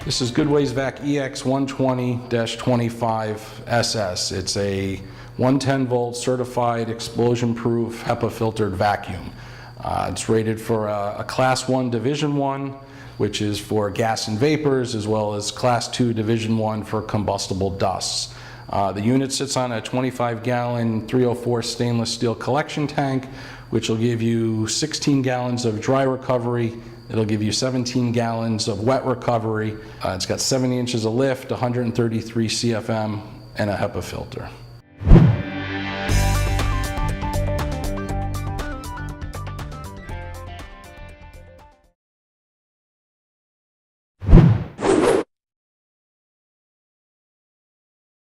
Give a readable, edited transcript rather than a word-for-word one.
This is Goodway's VAC-EX-120-25SS. It's a 110-volt certified explosion-proof HEPA-filtered vacuum. It's rated for a Class 1 Division 1, which is for gas and vapors, as well as Class 2 Division 1 for combustible dusts. The unit sits on a 25-gallon 304 stainless steel collection tank, which will give you 16 gallons of dry recovery. It'll give you 17 gallons of wet recovery. It's got 70 inches of lift, 133 CFM, and a HEPA filter.